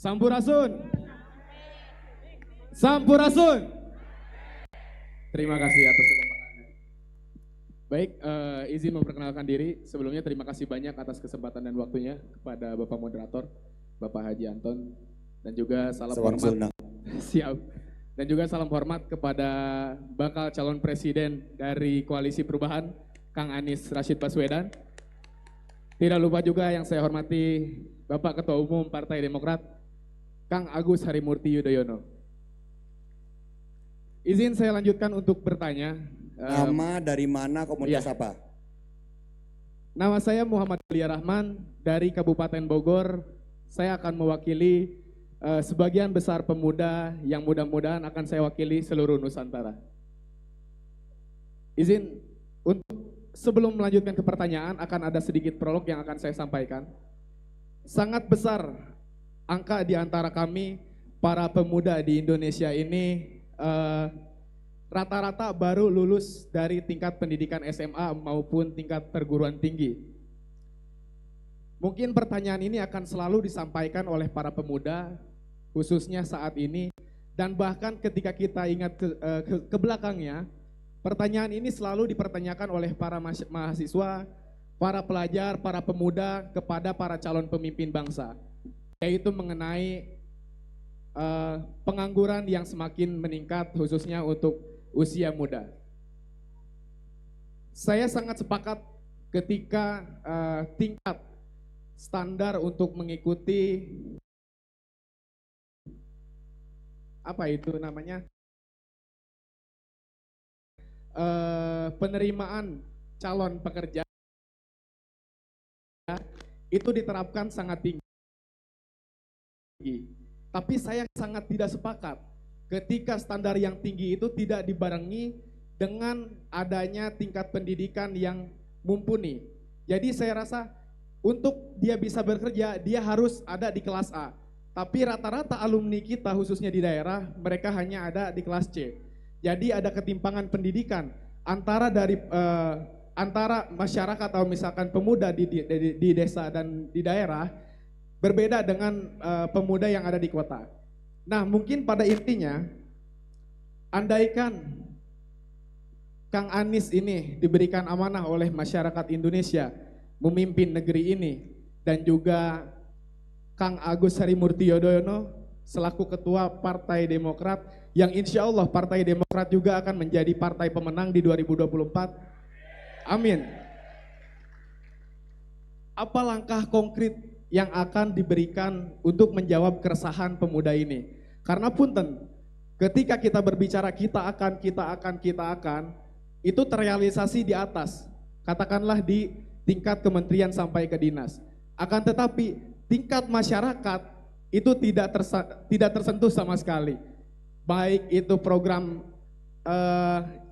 Sampurasun. Sampurasun. Terima kasih atas kekompakannya. Baik, izin memperkenalkan diri. Sebelumnya terima kasih banyak atas kesempatan dan waktunya kepada Bapak Moderator, Bapak Haji Anton, dan juga salam hormat. Siap. Dan juga salam hormat kepada bakal calon presiden dari Koalisi Perubahan, Kang Anies Rashid Baswedan. Tidak lupa juga yang saya hormati Bapak Ketua Umum Partai Demokrat, Kang Agus Harimurti Yudhoyono. Izin saya lanjutkan untuk bertanya. Nama dari mana, komunitas apa? Nama saya Muhammad Alia Rahman dari Kabupaten Bogor. Saya akan mewakili sebagian besar pemuda yang mudah-mudahan akan saya wakili seluruh Nusantara. Izin untuk sebelum melanjutkan ke pertanyaan akan ada sedikit prolog yang akan saya sampaikan. Sangat besar angka di antara kami para pemuda di Indonesia ini rata-rata baru lulus dari tingkat pendidikan SMA maupun tingkat perguruan tinggi. Mungkin pertanyaan ini akan selalu disampaikan oleh para pemuda, khususnya saat ini, dan bahkan ketika kita ingat ke belakangnya, pertanyaan ini selalu dipertanyakan oleh para mahasiswa, para pelajar, para pemuda kepada para calon pemimpin bangsa, yaitu mengenai pengangguran yang semakin meningkat khususnya untuk usia muda. Saya sangat sepakat ketika tingkat standar untuk mengikuti penerimaan calon pekerja itu diterapkan sangat tinggi. Tapi saya sangat tidak sepakat ketika standar yang tinggi itu tidak dibarengi dengan adanya tingkat pendidikan yang mumpuni. Jadi saya rasa untuk dia bisa bekerja, dia harus ada di kelas A. Tapi rata-rata alumni kita khususnya di daerah, mereka hanya ada di kelas C. Jadi ada ketimpangan pendidikan antara antara masyarakat atau misalkan pemuda di desa dan di daerah berbeda dengan pemuda yang ada di kota. Nah, mungkin pada intinya, andaikan Kang Anies ini diberikan amanah oleh masyarakat Indonesia memimpin negeri ini, dan juga Kang Agus Harimurti Yudhoyono selaku Ketua Partai Demokrat, yang insya Allah Partai Demokrat juga akan menjadi partai pemenang di 2024. Amin. Apa langkah konkret yang akan diberikan untuk menjawab keresahan pemuda ini? Karena punten, ketika kita berbicara kita akan, itu terrealisasi di atas, katakanlah di tingkat kementerian sampai ke dinas. Akan tetapi tingkat masyarakat itu tidak tersentuh sama sekali. Baik itu program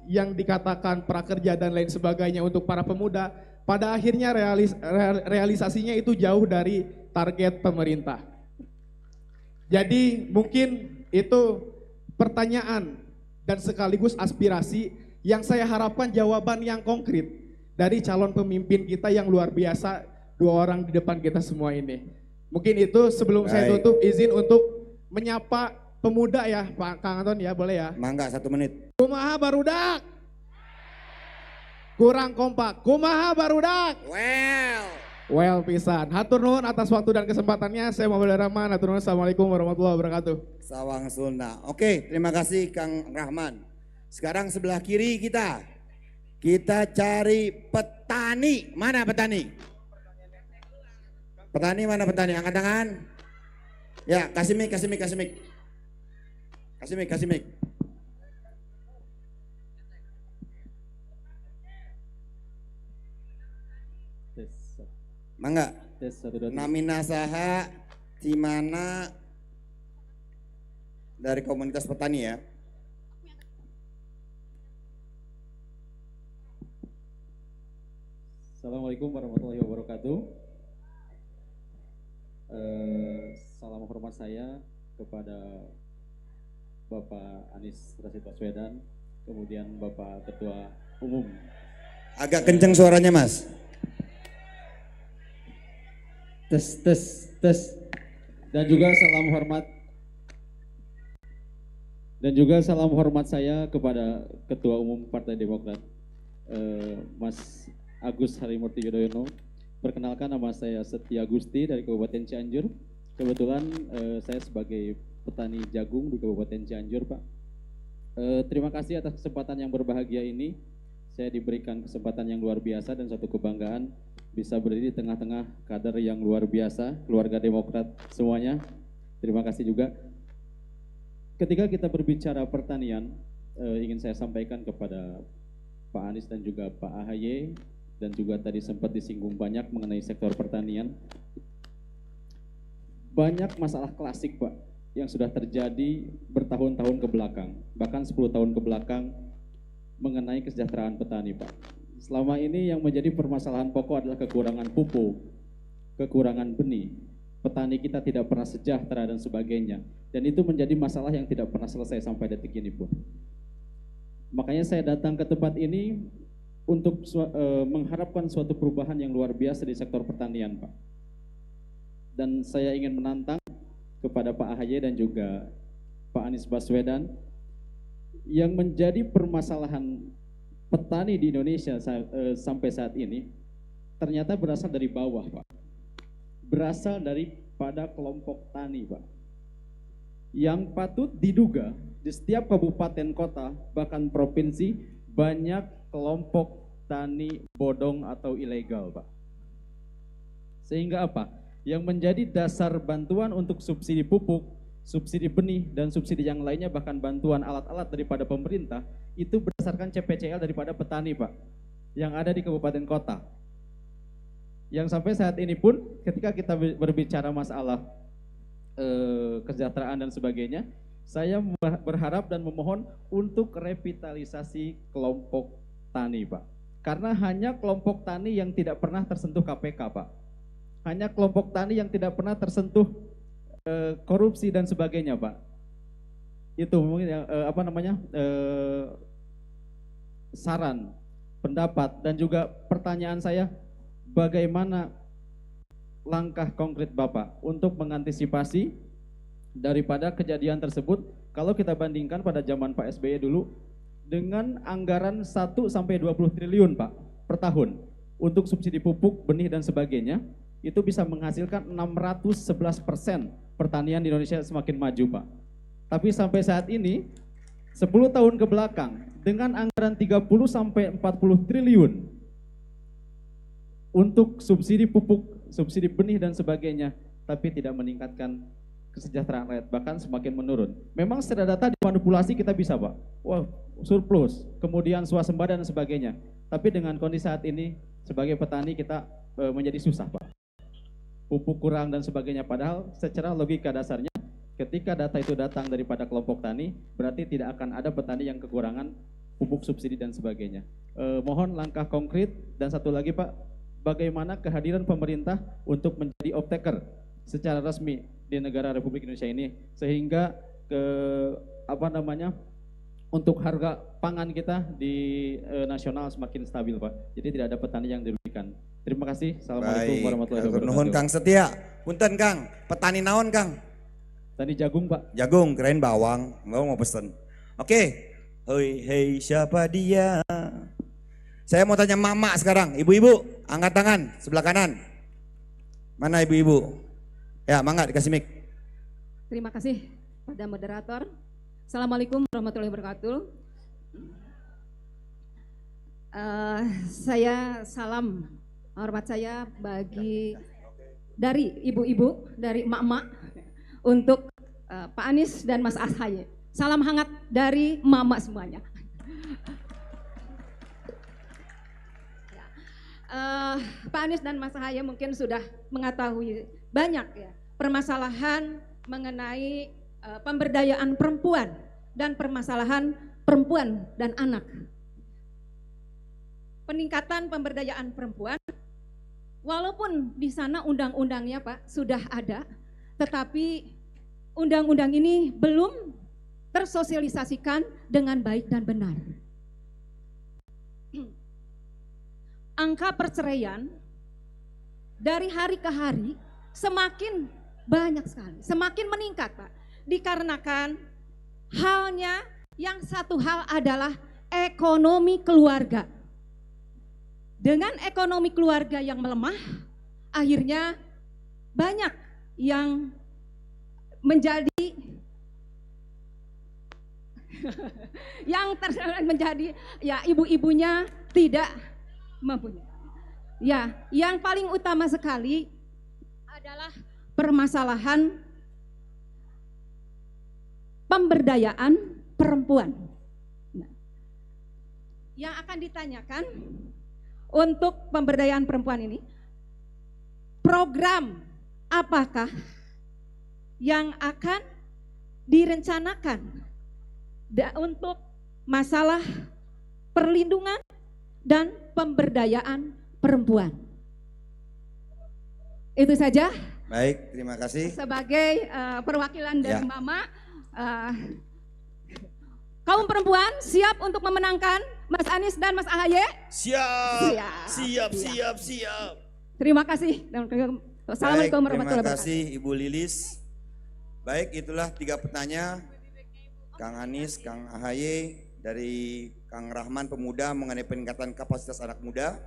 yang dikatakan prakerja dan lain sebagainya untuk para pemuda, pada akhirnya realisasinya itu jauh dari target pemerintah. Jadi mungkin itu pertanyaan dan sekaligus aspirasi yang saya harapkan jawaban yang konkret dari calon pemimpin kita yang luar biasa, dua orang di depan kita semua ini. Mungkin itu sebelum saya tutup, izin untuk menyapa pemuda ya Pak Kang Anton ya, boleh ya? Mangga 1 menit. Kumaha barudak? Kurang kompak. Kumaha barudak? Well pisan. Hatur nuhun atas waktu dan kesempatannya. Saya Muhammad Rahman. Hatur nuhun. Assalamualaikum warahmatullahi wabarakatuh. Sawang Sunda. Oke, terima kasih Kang Rahman. Sekarang sebelah kiri kita cari petani. Mana petani? Petani mana petani? Angkat tangan. Ya, kasih mic. Kasih mic. Mangga. Namina saha Cimana dari komunitas petani ya. Assalamualaikum warahmatullahi wabarakatuh. Salam hormat saya kepada Bapak Anies Rashid Baswedan, kemudian Bapak Ketua Umum. Agak kenceng suaranya Mas. Tes. Dan juga salam hormat saya kepada Ketua Umum Partai Demokrat, Mas Agus Harimurti Yudhoyono. Perkenalkan, nama saya Setia Gusti dari Kabupaten Cianjur. Kebetulan saya sebagai petani jagung di Kabupaten Cianjur, Pak. Terima kasih atas kesempatan yang berbahagia ini. Saya diberikan kesempatan yang luar biasa dan suatu kebanggaan bisa berdiri di tengah-tengah kader yang luar biasa, keluarga Demokrat semuanya. Terima kasih juga. Ketika kita berbicara pertanian, ingin saya sampaikan kepada Pak Anies dan juga Pak AHY, dan juga tadi sempat disinggung banyak mengenai sektor pertanian. Banyak masalah klasik, Pak, yang sudah terjadi bertahun-tahun ke belakang, bahkan 10 tahun ke belakang mengenai kesejahteraan petani, Pak. Selama ini yang menjadi permasalahan pokok adalah kekurangan pupuk, kekurangan benih. Petani kita tidak pernah sejahtera dan sebagainya. Dan itu menjadi masalah yang tidak pernah selesai sampai detik ini pun. Makanya saya datang ke tempat ini untuk mengharapkan suatu perubahan yang luar biasa di sektor pertanian, Pak. Dan saya ingin menantang kepada Pak AHY dan juga Pak Anies Baswedan, yang menjadi permasalahan petani di Indonesia sampai saat ini ternyata berasal dari bawah, Pak. Berasal daripada kelompok tani, Pak. Yang patut diduga di setiap kabupaten kota bahkan provinsi banyak kelompok tani bodong atau ilegal, Pak. Sehingga apa? Yang menjadi dasar bantuan untuk subsidi pupuk, subsidi benih, dan subsidi yang lainnya, bahkan bantuan alat-alat daripada pemerintah, itu berdasarkan CPCL daripada petani, Pak, yang ada di kabupaten kota. Yang sampai saat ini pun ketika kita berbicara masalah kesejahteraan dan sebagainya, saya berharap dan memohon untuk revitalisasi kelompok tani, Pak. Karena hanya kelompok tani yang tidak pernah tersentuh KPK, Pak. Hanya kelompok tani yang tidak pernah tersentuh korupsi dan sebagainya, Pak. Itu mungkin saran, pendapat, dan juga pertanyaan saya, bagaimana langkah konkret Bapak untuk mengantisipasi daripada kejadian tersebut kalau kita bandingkan pada zaman Pak SBY dulu dengan anggaran 1-20 triliun, Pak, per tahun untuk subsidi pupuk, benih, dan sebagainya, itu bisa menghasilkan 611% pertanian di Indonesia semakin maju, Pak. Tapi sampai saat ini 10 tahun ke belakang dengan anggaran 30-40 triliun untuk subsidi pupuk, subsidi benih, dan sebagainya, tapi tidak meningkatkan kesejahteraan rakyat, bahkan semakin menurun. Memang secara data dimanipulasi kita bisa, Pak. Wah, surplus, kemudian swasembada dan sebagainya. Tapi dengan kondisi saat ini sebagai petani kita menjadi susah, Pak. Pupuk kurang dan sebagainya, padahal secara logika dasarnya ketika data itu datang daripada kelompok tani, berarti tidak akan ada petani yang kekurangan pupuk subsidi dan sebagainya. Mohon langkah konkret. Dan satu lagi, Pak, bagaimana kehadiran pemerintah untuk menjadi off-taker secara resmi di negara Republik Indonesia ini, sehingga untuk harga pangan kita di nasional semakin stabil, Pak. Jadi tidak ada petani yang dirugikan. Terima kasih. Assalamualaikum warahmatullahi wabarakatuh. Nuhun Kang Setia. Punten Kang, petani naon Kang? Tani jagung, Pak. Jagung, kirain bawang. Enggak mau pesen. Oke. Hei siapa dia? Saya mau tanya mama sekarang. Ibu-ibu, angkat tangan sebelah kanan. Mana ibu-ibu? Ya, mangga dikasih mic. Terima kasih pada moderator. Assalamualaikum warahmatullahi wabarakatuh. Saya salam hormat saya dari ibu-ibu, dari emak-emak untuk Pak Anies dan Mas AHY. Salam hangat dari emak-emak semuanya. Pak Anies dan Mas AHY mungkin sudah mengetahui banyak ya permasalahan mengenai pemberdayaan perempuan dan permasalahan perempuan dan anak. Peningkatan pemberdayaan perempuan, walaupun di sana undang-undangnya, Pak, sudah ada, tetapi undang-undang ini belum tersosialisasikan dengan baik dan benar. Angka perceraian dari hari ke hari semakin banyak sekali, semakin meningkat Pak. Dikarenakan halnya yang satu hal adalah ekonomi keluarga. Dengan ekonomi keluarga yang melemah, akhirnya banyak yang menjadi menjadi ya ibu-ibunya tidak mempunyai. Ya, yang paling utama sekali adalah permasalahan pemberdayaan perempuan. Nah, yang akan ditanyakan untuk pemberdayaan perempuan ini, program apakah yang akan direncanakan untuk masalah perlindungan dan pemberdayaan perempuan? Itu saja. Baik, terima kasih. Sebagai perwakilan dari Ya. Mama, kaum perempuan siap untuk memenangkan Mas Anies dan Mas AHY? Siap. Terima kasih. Assalamualaikum warahmatullahi Terima wabarakatuh. kasih Ibu Lilis. Baik, itulah 3 petanya. Kang Anies, Kang AHY, dari Kang Rahman Pemuda mengenai peningkatan kapasitas anak muda,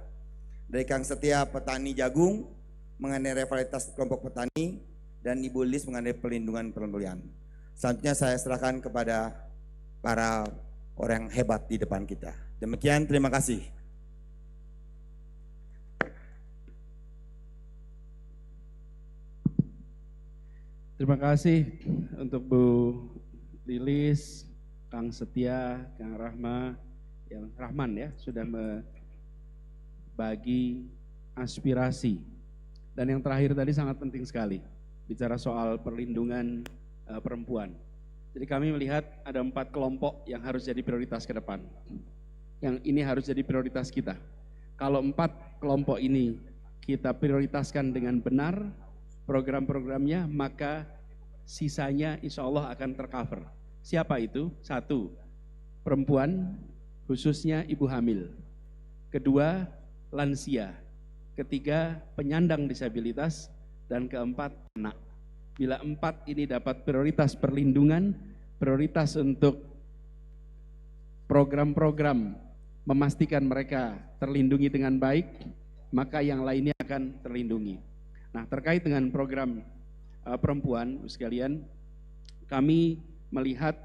dari Kang Setia petani jagung mengenai rivalitas kelompok petani, dan Ibu Lilis mengenai perlindungan perempuan. Selanjutnya saya serahkan kepada para orang hebat di depan kita. Demikian, terima kasih. Terima kasih untuk Bu Lilis, Kang Setia, Kang Rahman ya sudah membagi aspirasi. Dan yang terakhir tadi sangat penting sekali, bicara soal perlindungan perempuan. Jadi kami melihat ada 4 kelompok yang harus jadi prioritas ke depan. Yang ini harus jadi prioritas kita. Kalau 4 kelompok ini kita prioritaskan dengan benar program-programnya, maka sisanya insya Allah akan tercover. Siapa itu? 1, perempuan, khususnya ibu hamil. 2, lansia. 3, penyandang disabilitas. Dan 4, anak. Bila 4 ini dapat prioritas perlindungan, prioritas untuk program-program memastikan mereka terlindungi dengan baik, maka yang lainnya akan terlindungi. Nah, terkait dengan program perempuan sekalian, kami melihat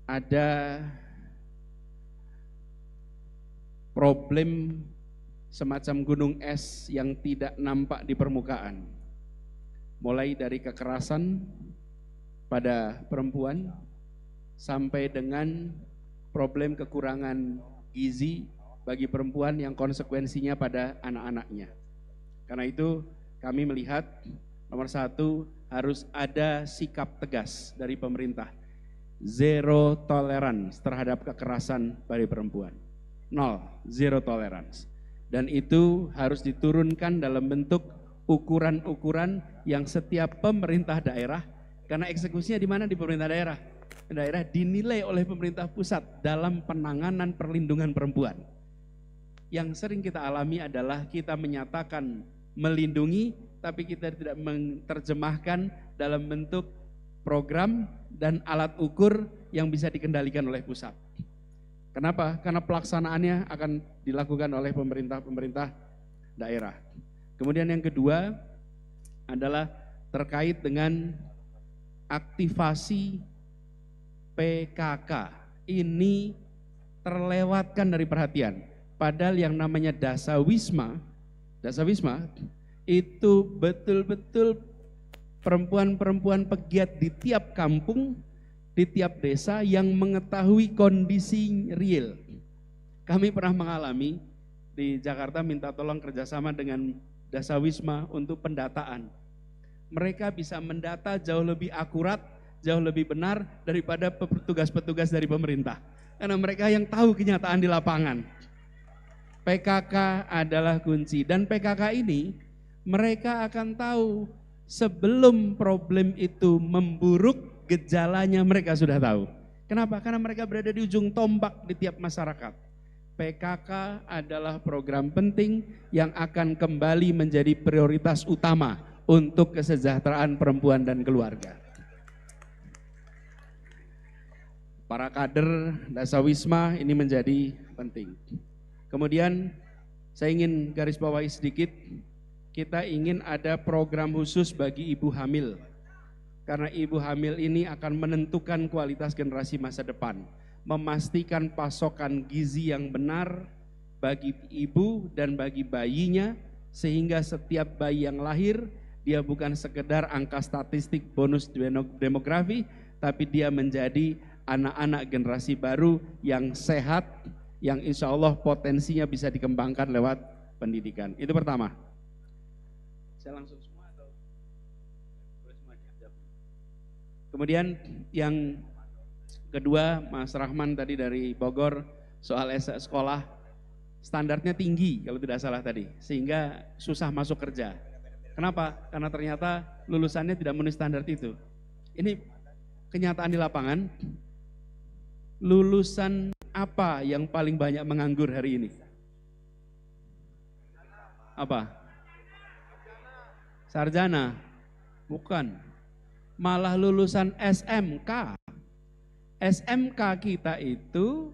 ada problem semacam gunung es yang tidak nampak di permukaan. Mulai dari kekerasan pada perempuan sampai dengan problem kekurangan gizi bagi perempuan yang konsekuensinya pada anak-anaknya. Karena itu kami melihat nomor 1 harus ada sikap tegas dari pemerintah. Zero tolerance terhadap kekerasan pada perempuan. 0, zero tolerance. Dan itu harus diturunkan dalam bentuk ukuran-ukuran yang setiap pemerintah daerah, karena eksekusinya di mana? Di pemerintah daerah. Daerah dinilai oleh pemerintah pusat dalam penanganan perlindungan perempuan. Yang sering kita alami adalah kita menyatakan melindungi, tapi kita tidak menerjemahkan dalam bentuk program dan alat ukur yang bisa dikendalikan oleh pusat. Kenapa? Karena pelaksanaannya akan dilakukan oleh pemerintah daerah. Kemudian yang kedua adalah terkait dengan aktivasi PKK. Ini terlewatkan dari perhatian. Padahal yang namanya Dasawisma itu betul-betul perempuan-perempuan pegiat di tiap kampung, di tiap desa yang mengetahui kondisi real. Kami pernah mengalami di Jakarta minta tolong kerjasama dengan Dasawisma untuk pendataan. Mereka bisa mendata jauh lebih akurat, jauh lebih benar daripada petugas-petugas dari pemerintah. Karena mereka yang tahu kenyataan di lapangan. PKK adalah kunci, dan PKK ini mereka akan tahu sebelum problem itu memburuk, gejalanya mereka sudah tahu. Kenapa? Karena mereka berada di ujung tombak di tiap masyarakat. PKK adalah program penting yang akan kembali menjadi prioritas utama untuk kesejahteraan perempuan dan keluarga. Para kader Dasawisma ini menjadi penting. Kemudian saya ingin garis bawahi sedikit, kita ingin ada program khusus bagi ibu hamil. Karena ibu hamil ini akan menentukan kualitas generasi masa depan, memastikan pasokan gizi yang benar bagi ibu dan bagi bayinya, sehingga setiap bayi yang lahir, dia bukan sekedar angka statistik bonus demografi, tapi dia menjadi anak-anak generasi baru yang sehat, yang insya Allah potensinya bisa dikembangkan lewat pendidikan. Itu pertama. Saya langsung semua atau boleh semuanya? Kemudian yang kedua, Mas Rahman tadi dari Bogor, soal sekolah standarnya tinggi kalau tidak salah tadi, sehingga susah masuk kerja. Kenapa? Karena ternyata lulusannya tidak memenuhi standar itu. Ini kenyataan di lapangan. Lulusan apa yang paling banyak menganggur hari ini? Apa? Sarjana? Bukan. Malah lulusan SMK. SMK kita itu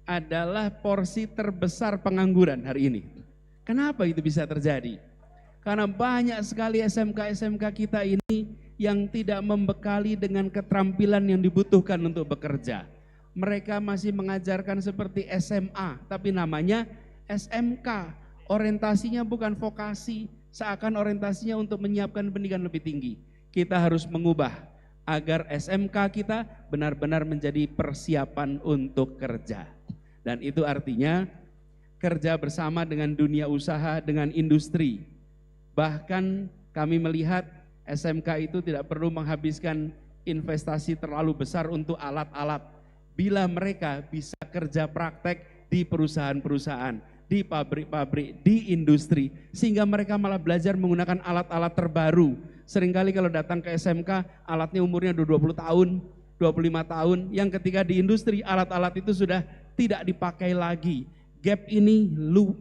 adalah porsi terbesar pengangguran hari ini. Kenapa itu bisa terjadi? Karena banyak sekali SMK-SMK kita ini yang tidak membekali dengan keterampilan yang dibutuhkan untuk bekerja. Mereka masih mengajarkan seperti SMA, tapi namanya SMK. Orientasinya bukan vokasi, seakan orientasinya untuk menyiapkan pendidikan lebih tinggi. Kita harus mengubah agar SMK kita benar-benar menjadi persiapan untuk kerja. Dan itu artinya kerja bersama dengan dunia usaha, dengan industri. Bahkan kami melihat SMK itu tidak perlu menghabiskan investasi terlalu besar untuk alat-alat. Bila mereka bisa kerja praktek di perusahaan-perusahaan, di pabrik-pabrik, di industri, sehingga mereka malah belajar menggunakan alat-alat terbaru. Seringkali kalau datang ke SMK, alatnya umurnya 20 tahun, 25 tahun, yang ketika di industri alat-alat itu sudah tidak dipakai lagi. Gap ini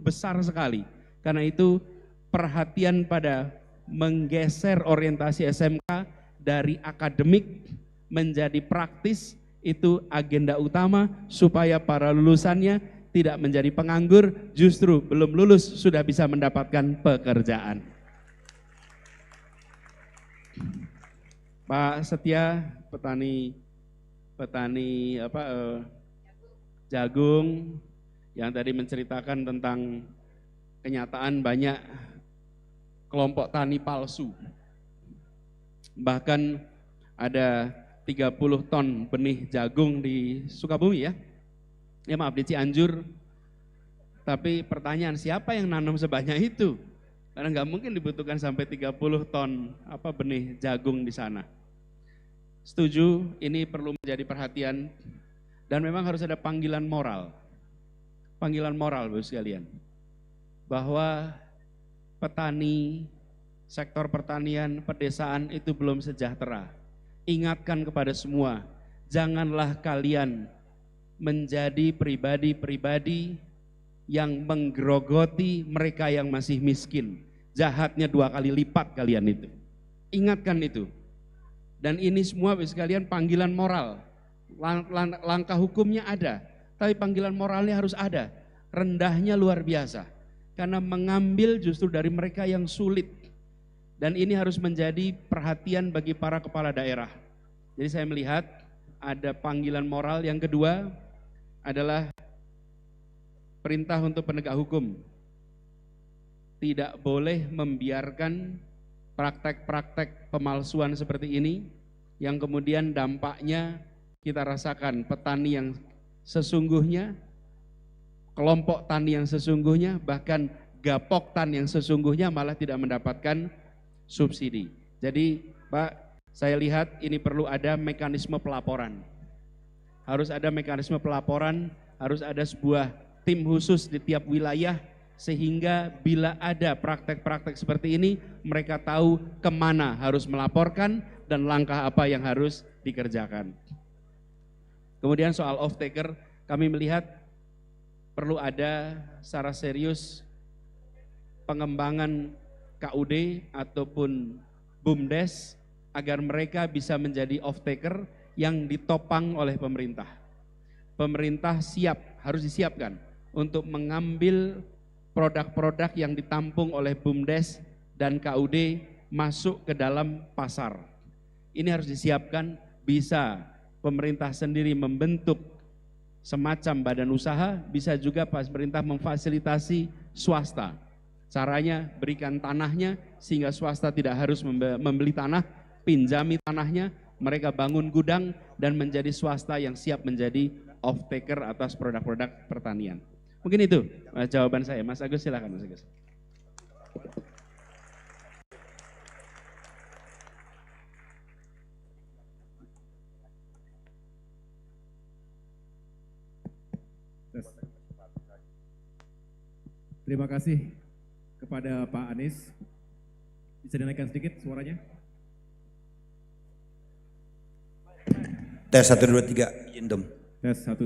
besar sekali. Karena itu perhatian pada menggeser orientasi SMK dari akademik menjadi praktis, itu agenda utama supaya para lulusannya tidak menjadi penganggur, justru belum lulus sudah bisa mendapatkan pekerjaan. Pak Setia, petani jagung yang tadi menceritakan tentang kenyataan banyak kelompok tani palsu. Bahkan ada 30 ton benih jagung di Sukabumi ya. Ya maaf, di Cianjur. Tapi pertanyaan, siapa yang nanam sebanyak itu? Karena nggak mungkin dibutuhkan sampai 30 ton benih jagung di sana. Setuju, ini perlu menjadi perhatian dan memang harus ada panggilan moral. Panggilan moral Bapak sekalian. Bahwa petani, sektor pertanian, pedesaan itu belum sejahtera. Ingatkan kepada semua, janganlah kalian menjadi pribadi-pribadi yang menggerogoti mereka yang masih miskin. Jahatnya 2 kali lipat kalian itu. Ingatkan itu. Dan ini semua sekalian panggilan moral. Langkah hukumnya ada, tapi panggilan moralnya harus ada. Rendahnya luar biasa. Karena mengambil justru dari mereka yang sulit. Dan ini harus menjadi perhatian bagi para kepala daerah. Jadi saya melihat ada panggilan moral. Yang kedua adalah perintah untuk penegak hukum. Tidak boleh membiarkan praktek-praktek pemalsuan seperti ini yang kemudian dampaknya kita rasakan petani yang sesungguhnya, kelompok tani yang sesungguhnya, bahkan gapok tani yang sesungguhnya malah tidak mendapatkan subsidi. Jadi Pak, saya lihat ini perlu ada mekanisme pelaporan. Harus ada mekanisme pelaporan, harus ada sebuah tim khusus di tiap wilayah, sehingga bila ada praktek-praktek seperti ini, mereka tahu kemana harus melaporkan dan langkah apa yang harus dikerjakan. Kemudian soal off-taker, kami melihat perlu ada secara serius pengembangan KUD ataupun BUMDes agar mereka bisa menjadi off-taker yang ditopang oleh pemerintah. Pemerintah siap, harus disiapkan untuk mengambil produk-produk yang ditampung oleh BUMDes dan KUD masuk ke dalam pasar. Ini harus disiapkan, bisa pemerintah sendiri membentuk semacam badan usaha, bisa juga pemerintah memfasilitasi swasta. Caranya berikan tanahnya sehingga swasta tidak harus membeli tanah, pinjami tanahnya, mereka bangun gudang dan menjadi swasta yang siap menjadi off-taker atas produk-produk pertanian. Mungkin itu jawaban saya. Mas Agus silakan Mas Agus. Terima kasih kepada Pak Anies. Bisa dinaikkan sedikit suaranya? Tes 1, 2, 3, izin Dom. Tes 1.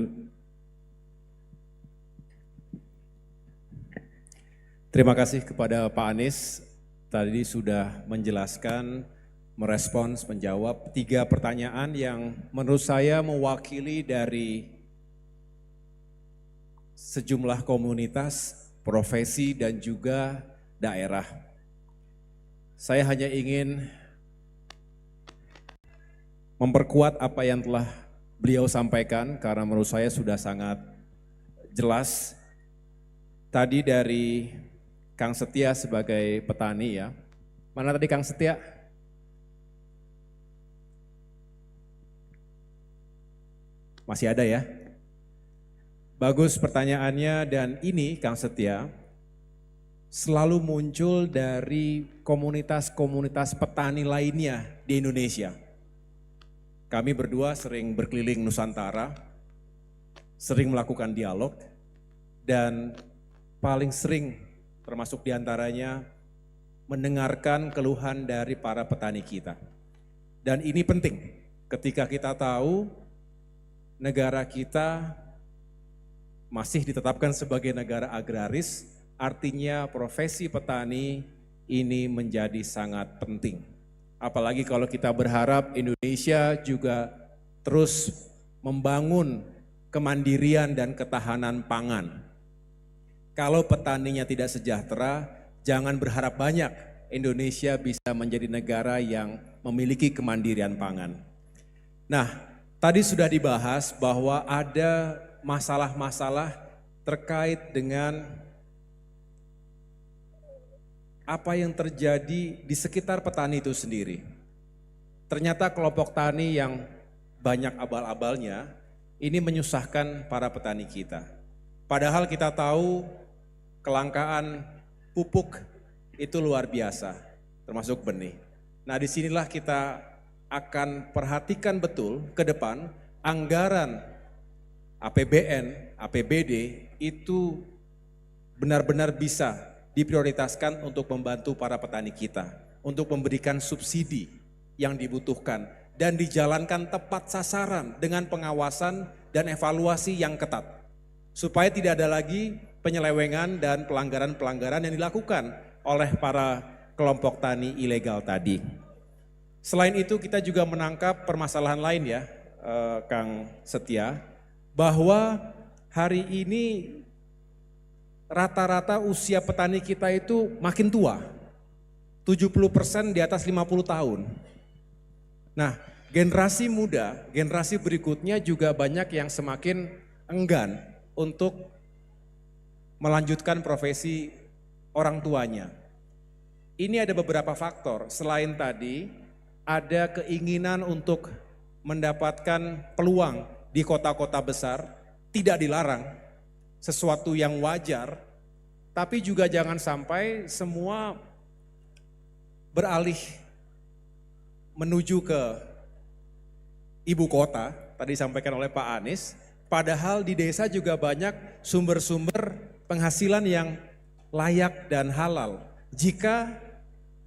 Terima kasih kepada Pak Anies. Tadi sudah menjelaskan, merespons, menjawab 3 pertanyaan yang menurut saya mewakili dari sejumlah komunitas, profesi dan juga daerah. Saya hanya ingin memperkuat apa yang telah beliau sampaikan karena menurut saya sudah sangat jelas. Tadi dari Kang Setia sebagai petani ya. Mana tadi Kang Setia? Masih ada ya? Bagus pertanyaannya, dan ini Kang Setia selalu muncul dari komunitas-komunitas petani lainnya di Indonesia. Kami berdua sering berkeliling Nusantara, sering melakukan dialog, dan paling sering termasuk diantaranya mendengarkan keluhan dari para petani kita. Dan ini penting ketika kita tahu negara kita masih ditetapkan sebagai negara agraris, artinya profesi petani ini menjadi sangat penting. Apalagi kalau kita berharap Indonesia juga terus membangun kemandirian dan ketahanan pangan. Kalau petaninya tidak sejahtera, jangan berharap banyak Indonesia bisa menjadi negara yang memiliki kemandirian pangan. Nah, tadi sudah dibahas bahwa ada masalah-masalah terkait dengan apa yang terjadi di sekitar petani itu sendiri. Ternyata kelompok tani yang banyak abal-abalnya ini menyusahkan para petani kita. Padahal kita tahu kelangkaan pupuk itu luar biasa, termasuk benih. Nah, disinilah kita akan perhatikan betul ke depan anggaran APBN, APBD itu benar-benar bisa diprioritaskan untuk membantu para petani kita, untuk memberikan subsidi yang dibutuhkan dan dijalankan tepat sasaran dengan pengawasan dan evaluasi yang ketat, supaya tidak ada lagi penyelewengan dan pelanggaran-pelanggaran yang dilakukan oleh para kelompok tani ilegal tadi. Selain itu kita juga menangkap permasalahan lain ya, Kang Setia, bahwa hari ini rata-rata usia petani kita itu makin tua, 70% di atas 50 tahun. Nah, generasi muda, generasi berikutnya juga banyak yang semakin enggan untuk melanjutkan profesi orang tuanya. Ini ada beberapa faktor, selain tadi ada keinginan untuk mendapatkan peluang di kota-kota besar, tidak dilarang, sesuatu yang wajar, tapi juga jangan sampai semua beralih menuju ke ibu kota, tadi disampaikan oleh Pak Anies, padahal di desa juga banyak sumber-sumber penghasilan yang layak dan halal. Jika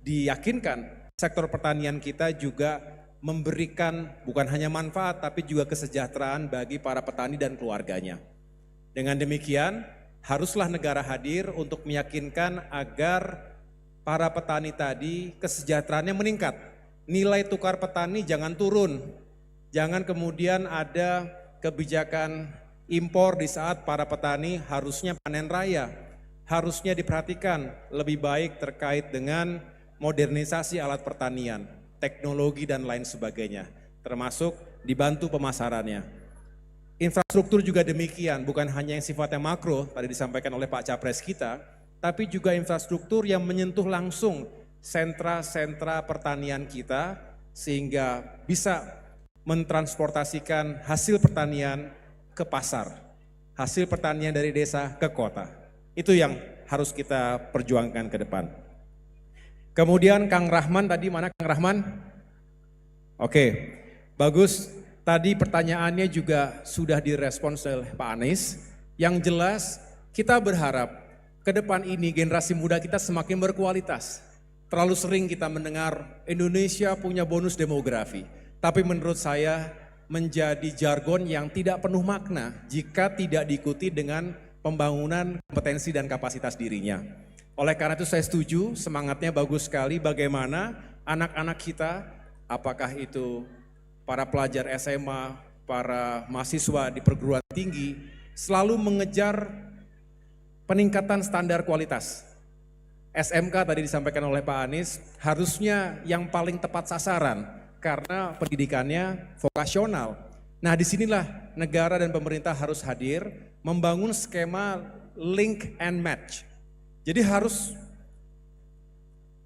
diyakinkan sektor pertanian kita juga memberikan bukan hanya manfaat tapi juga kesejahteraan bagi para petani dan keluarganya. Dengan demikian, haruslah negara hadir untuk meyakinkan agar para petani tadi kesejahteraannya meningkat. Nilai tukar petani jangan turun. Jangan kemudian ada kebijakan impor di saat para petani harusnya panen raya. Harusnya diperhatikan lebih baik terkait dengan modernisasi alat pertanian, teknologi dan lain sebagainya. Termasuk dibantu pemasarannya. Infrastruktur juga demikian, bukan hanya yang sifatnya makro, tadi disampaikan oleh Pak Capres kita, tapi juga infrastruktur yang menyentuh langsung sentra-sentra pertanian kita, sehingga bisa mentransportasikan hasil pertanian ke pasar, hasil pertanian dari desa ke kota. Itu yang harus kita perjuangkan ke depan. Kemudian Kang Rahman tadi, mana Kang Rahman? Oke, bagus. Tadi pertanyaannya juga sudah direspons oleh Pak Anies. Yang jelas kita berharap ke depan ini generasi muda kita semakin berkualitas. Terlalu sering kita mendengar Indonesia punya bonus demografi. Tapi menurut saya menjadi jargon yang tidak penuh makna jika tidak diikuti dengan pembangunan kompetensi dan kapasitas dirinya. Oleh karena itu saya setuju, semangatnya bagus sekali bagaimana anak-anak kita, apakah itu para pelajar SMA, para mahasiswa di perguruan tinggi, selalu mengejar peningkatan standar kualitas. SMK tadi disampaikan oleh Pak Anies, harusnya yang paling tepat sasaran, karena pendidikannya vokasional. Nah disinilah negara dan pemerintah harus hadir, membangun skema link and match. Jadi harus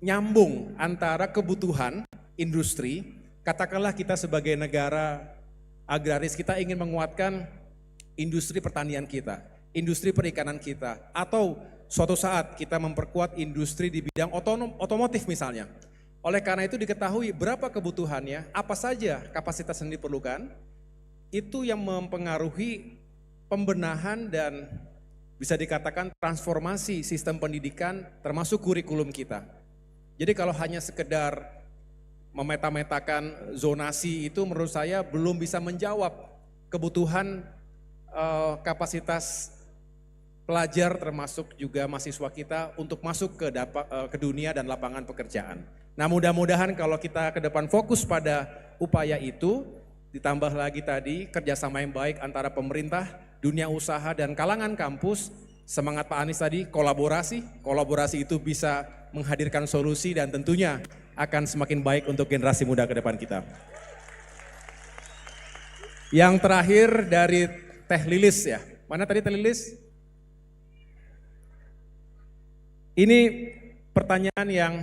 nyambung antara kebutuhan industri, katakanlah kita sebagai negara agraris, kita ingin menguatkan industri pertanian kita, industri perikanan kita, atau suatu saat kita memperkuat industri di bidang otomotif misalnya. Oleh karena itu diketahui berapa kebutuhannya, apa saja kapasitas yang diperlukan, itu yang mempengaruhi pembenahan dan bisa dikatakan transformasi sistem pendidikan termasuk kurikulum kita. Jadi kalau hanya sekedar memeta-metakan zonasi itu menurut saya belum bisa menjawab kebutuhan kapasitas pelajar termasuk juga mahasiswa kita untuk masuk ke dunia dan lapangan pekerjaan. Nah mudah-mudahan kalau kita ke depan fokus pada upaya itu, ditambah lagi tadi kerjasama yang baik antara pemerintah, dunia usaha dan kalangan kampus, semangat Pak Anies tadi kolaborasi itu bisa menghadirkan solusi dan tentunya akan semakin baik untuk generasi muda ke depan kita. Yang terakhir dari Teh Lilis ya, mana tadi Teh Lilis? Ini pertanyaan yang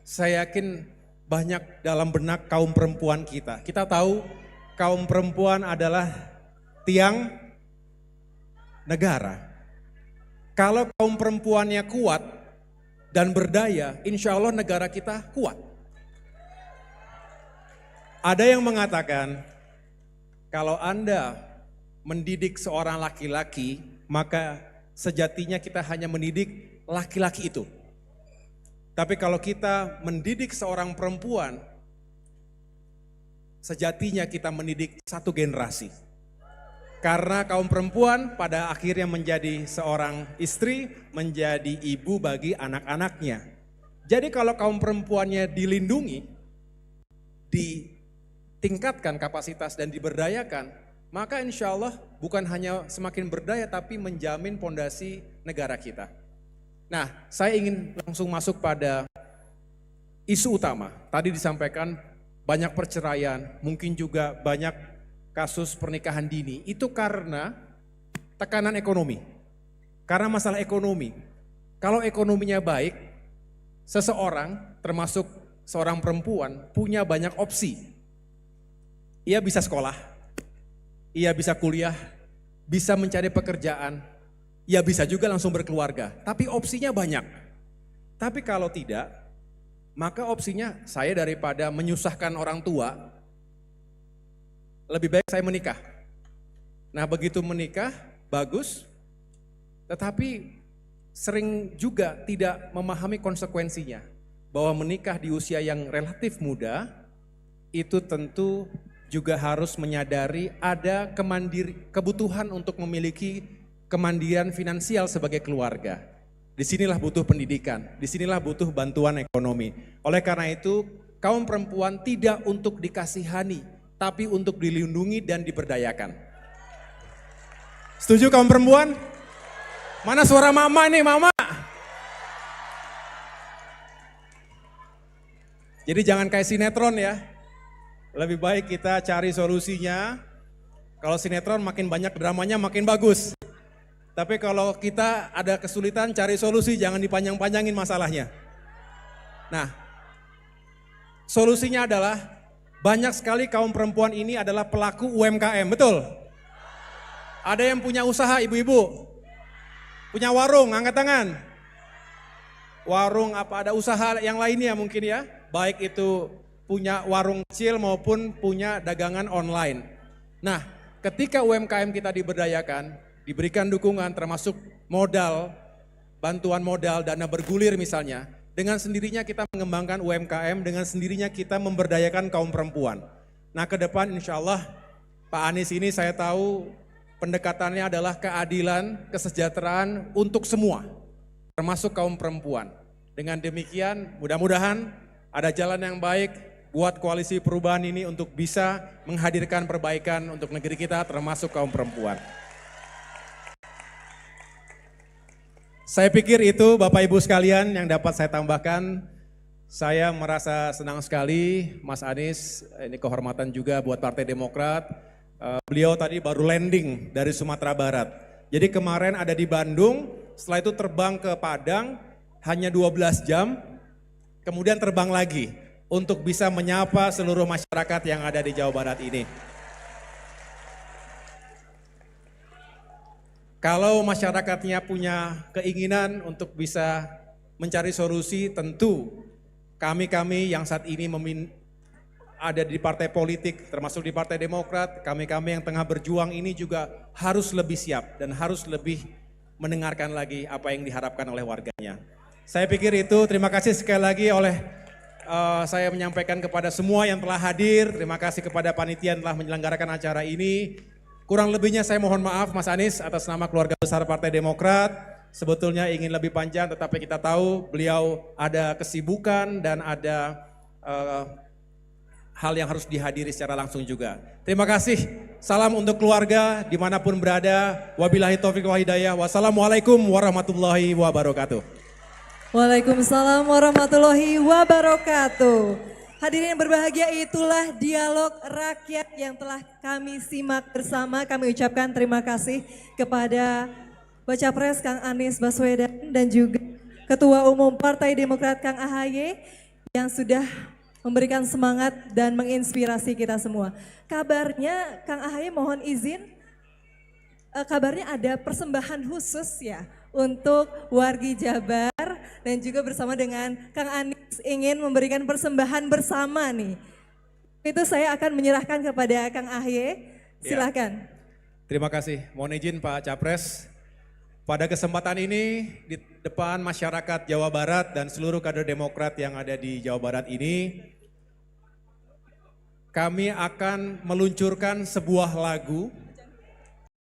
saya yakin banyak dalam benak kaum perempuan kita. Kita tahu kaum perempuan adalah tiang negara. Kalau kaum perempuannya kuat dan berdaya, insya Allah negara kita kuat. Ada yang mengatakan, kalau Anda mendidik seorang laki-laki, maka sejatinya kita hanya mendidik laki-laki itu. Tapi kalau kita mendidik seorang perempuan, sejatinya kita mendidik satu generasi. Karena kaum perempuan pada akhirnya menjadi seorang istri, menjadi ibu bagi anak-anaknya. Jadi kalau kaum perempuannya dilindungi, ditingkatkan kapasitas dan diberdayakan, maka insya Allah bukan hanya semakin berdaya tapi menjamin pondasi negara kita. Nah, saya ingin langsung masuk pada isu utama. Tadi disampaikan banyak perceraian, mungkin juga banyak kasus pernikahan dini. Itu karena tekanan ekonomi, karena masalah ekonomi. Kalau ekonominya baik, seseorang termasuk seorang perempuan punya banyak opsi. Ia bisa sekolah, ia bisa kuliah, bisa mencari pekerjaan, ia bisa juga langsung berkeluarga, tapi opsinya banyak. Tapi kalau tidak, maka opsinya saya daripada menyusahkan orang tua, lebih baik saya menikah. Nah begitu menikah, bagus, tetapi sering juga tidak memahami konsekuensinya. Bahwa menikah di usia yang relatif muda, itu tentu juga harus menyadari ada kebutuhan untuk memiliki kemandirian finansial sebagai keluarga. Disinilah butuh pendidikan, disinilah butuh bantuan ekonomi. Oleh karena itu, kaum perempuan tidak untuk dikasihani, tapi untuk dilindungi dan diberdayakan. Setuju kaum perempuan? Mana suara mama nih, mama? Jadi jangan kayak sinetron ya. Lebih baik kita cari solusinya. Kalau sinetron makin banyak dramanya makin bagus. Tapi kalau kita ada kesulitan cari solusi, jangan dipanjang-panjangin masalahnya. Nah, solusinya adalah banyak sekali kaum perempuan ini adalah pelaku UMKM, betul? Ada yang punya usaha ibu-ibu? Punya warung, angkat tangan. Warung apa, ada usaha yang lainnya mungkin ya? Baik itu punya warung kecil maupun punya dagangan online. Nah, ketika UMKM kita diberdayakan, diberikan dukungan termasuk modal, bantuan modal, dana bergulir misalnya, dengan sendirinya kita mengembangkan UMKM, dengan sendirinya kita memberdayakan kaum perempuan. Nah ke depan insya Allah Pak Anies ini saya tahu pendekatannya adalah keadilan, kesejahteraan untuk semua, termasuk kaum perempuan. Dengan demikian mudah-mudahan ada jalan yang baik buat koalisi perubahan ini untuk bisa menghadirkan perbaikan untuk negeri kita termasuk kaum perempuan. Saya pikir itu Bapak Ibu sekalian yang dapat saya tambahkan. Saya merasa senang sekali Mas Anies, ini kehormatan juga buat Partai Demokrat. Beliau tadi baru landing dari Sumatera Barat. Jadi kemarin ada di Bandung, setelah itu terbang ke Padang hanya 12 jam, kemudian terbang lagi untuk bisa menyapa seluruh masyarakat yang ada di Jawa Barat ini. Kalau masyarakatnya punya keinginan untuk bisa mencari solusi, tentu kami-kami yang saat ini ada di partai politik, termasuk di Partai Demokrat, kami-kami yang tengah berjuang ini juga harus lebih siap dan harus lebih mendengarkan lagi apa yang diharapkan oleh warganya. Saya pikir itu, terima kasih sekali lagi saya menyampaikan kepada semua yang telah hadir, terima kasih kepada panitia yang telah menyelenggarakan acara ini. Kurang lebihnya saya mohon maaf Mas Anies atas nama keluarga besar Partai Demokrat. Sebetulnya ingin lebih panjang tetapi kita tahu beliau ada kesibukan dan ada hal yang harus dihadiri secara langsung juga. Terima kasih, salam untuk keluarga dimanapun berada. Wabillahi taufiq wa hidayah. Wassalamualaikum warahmatullahi wabarakatuh. Waalaikumsalam warahmatullahi wabarakatuh. Hadirin yang berbahagia, itulah dialog rakyat yang telah kami simak bersama. Kami ucapkan terima kasih kepada Baca Pres Kang Anies Baswedan dan juga Ketua Umum Partai Demokrat Kang AHY yang sudah memberikan semangat dan menginspirasi kita semua. Kabarnya Kang AHY mohon izin, kabarnya ada persembahan khusus ya untuk wargi Jabar dan juga bersama dengan Kang Anies ingin memberikan persembahan bersama nih. Itu saya akan menyerahkan kepada Kang AHY, silakan. Ya. Terima kasih, mohon izin Pak Capres. Pada kesempatan ini di depan masyarakat Jawa Barat dan seluruh kader Demokrat yang ada di Jawa Barat ini, kami akan meluncurkan sebuah lagu